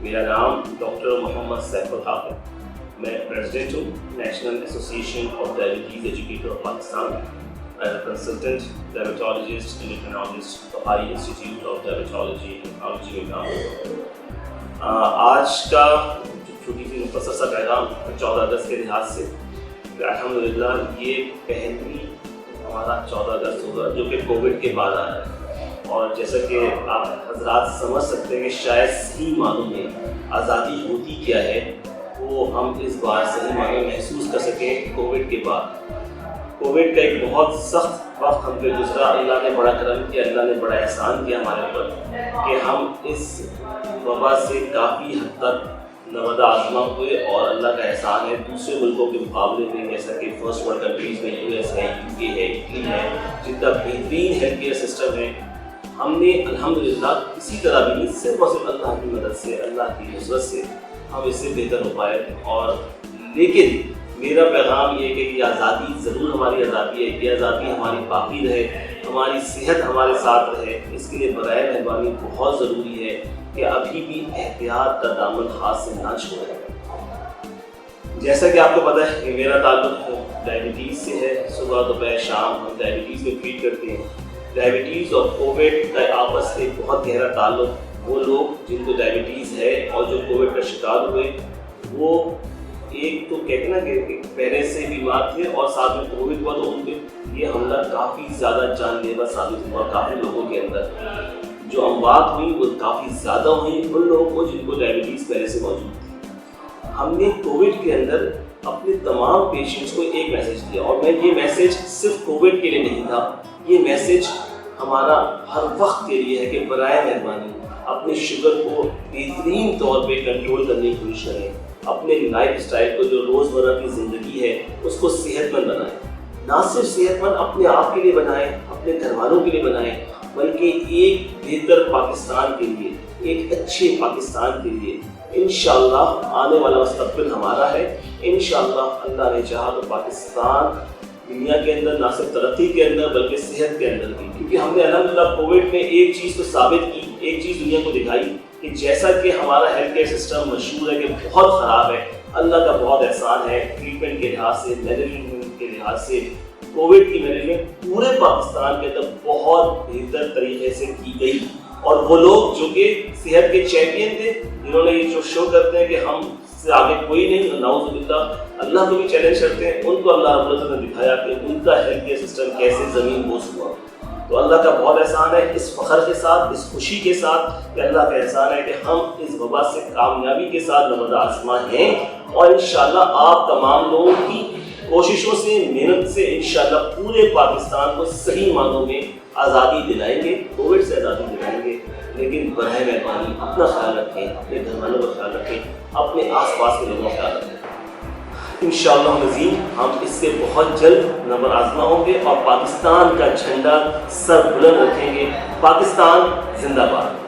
میرا نام ڈاکٹر محمد سیف الحق ہے. میں پریزیڈنٹ ہوں national association of diabetes educator of Pakistan. Consultant diabetologist endocrinologist Bahari institute of diabetology and oncology میں کام کرتا ہوں. آج کا چھوٹی سی مختصر سا پیغام 14 اگست کے لحاظ سے الحمدللہ یہ پہلی ہمارا 14 اگست ہوگا جو کہ کووڈ کے بعد آ رہا ہے. اور جیسا کہ آپ حضرات سمجھ سکتے ہیں کہ شاید صحیح معنوں میں آزادی ہوتی کیا ہے وہ ہم اس بار صحیح معنوں میں محسوس کر سکیں. کووڈ کے بعد کووڈ کا ایک بہت سخت وقت ہم پہ گزرا. اللہ نے بڑا کرم کیا, اللہ نے بڑا احسان کیا ہمارے اوپر کہ ہم اس وبا سے کافی حد تک نوادہ آزما ہوئے. اور اللہ کا احسان ہے دوسرے ملکوں کے مقابلے میں جیسا کہ فرسٹ ورلڈ کنٹریز میں یو ایس ہے, یو کے ہے, اٹلی ہے, جتنا بہترین ہیلتھ کیئر سسٹم ہے ہم نے الحمدللہ کسی طرح بھی نہیں, صرف اور صرف اللہ کی مدد سے, اللہ کی نصرت سے ہم اس سے بہتر ہو پائے. اور لیکن میرا پیغام یہ ہے کہ یہ آزادی ضرور ہماری آزادی ہے, یہ آزادی ہماری باقی رہے, ہماری صحت ہمارے ساتھ رہے. اس کے لیے برائے مہربانی بہت ضروری ہے کہ ابھی بھی احتیاط کا دامن ہاتھ سے نہ چھوڑیں. جیسا کہ آپ کو پتہ ہے کہ میرا تعلق ڈائبٹیز سے ہے. صبح دوپہر شام ہم ڈائبٹیز میں ٹریٹ کرتے ہیں. ڈائبٹیز اور کووڈ کا آپس سے بہت گہرا تعلق. وہ لوگ جن کو ڈائبٹیز ہے اور جو کووڈ کا شکار ہوئے وہ ایک تو کہتے ہیں نا کہ پہلے سے بیمار تھے اور ساتھ میں کووڈ ہوا تو ان پہ یہ حملہ کافی زیادہ جان لیوا ثابت ہوا. کافی لوگوں کے اندر جو اموات ہوئیں وہ کافی زیادہ ہوئیں ان لوگوں کو جن کو ڈائبٹیز پہلے سے موجود تھی. ہم نے کووڈ کے اندر اپنے تمام پیشنٹس کو ایک میسیج دیا, اور میں یہ میسیج صرف کووڈ کے لیے نہیں تھا, یہ میسیج ہمارا ہر وقت کے لیے ہے کہ برائے مہربانی اپنے شوگر کو بہترین طور پہ کنٹرول کرنے کی کوشش کریں. اپنے لائف اسٹائل کو جو روزمرہ کی زندگی ہے اس کو صحت مند بنائیں. نہ صرف صحت مند اپنے آپ کے لیے بنائیں, اپنے گھر والوں کے لیے بنائیں, بلکہ ایک بہتر پاکستان کے لیے, ایک اچھے پاکستان کے لیے. انشاءاللہ آنے والا مستقبل ہمارا ہے. انشاءاللہ اللہ نے چاہا تو پاکستان دنیا کے اندر نہ صرف ترقی کے اندر بلکہ صحت کے اندر بھی, کیونکہ ہم نے الحمدللہ کووڈ میں ایک چیز تو ثابت کی, ایک چیز دنیا کو دکھائی کہ جیسا کہ ہمارا ہیلتھ کیئر سسٹم مشہور ہے کہ بہت خراب ہے, اللہ کا بہت احسان ہے ٹریٹمنٹ کے لحاظ سے, مینجمنٹ کے لحاظ سے. کووڈ کی مینجمنٹ پورے پاکستان کے اندر بہت بہتر طریقے سے کی گئی. اور وہ لوگ جو کہ صحت کے چیمپئن تھے, جنہوں نے یہ جو شو کرتے ہیں کہ ہم سے آگے کوئی نہیں, نعوذ باللہ اللہ کو بھی چیلنج کرتے ہیں, ان کو اللہ رب العزت نے دکھایا کہ ان کا ہیلتھ کیئر سسٹم کیسے زمین بوس ہوا. تو اللہ کا بہت احسان ہے, اس فخر کے ساتھ, اس خوشی کے ساتھ کہ اللہ کا احسان ہے کہ ہم اس وبا سے کامیابی کے ساتھ نمودہ آسماں ہیں. اور انشاءاللہ آپ تمام لوگوں کی کوششوں سے, محنت سے انشاءاللہ پورے پاکستان کو صحیح معنوں میں آزادی دلائیں گے, کووڈ سے آزادی دلائیں گے. لیکن برائے مہربانی اپنا خیال رکھیں, اپنے گھر والوں کا خیال رکھیں, اپنے آس پاس کے لوگوں کا خیال رکھیں. انشاءاللہ نظیم ہم اس سے بہت جلد نمبر آزما ہوں گے اور پاکستان کا جھنڈا سر بلند رکھیں گے. پاکستان زندہ باد.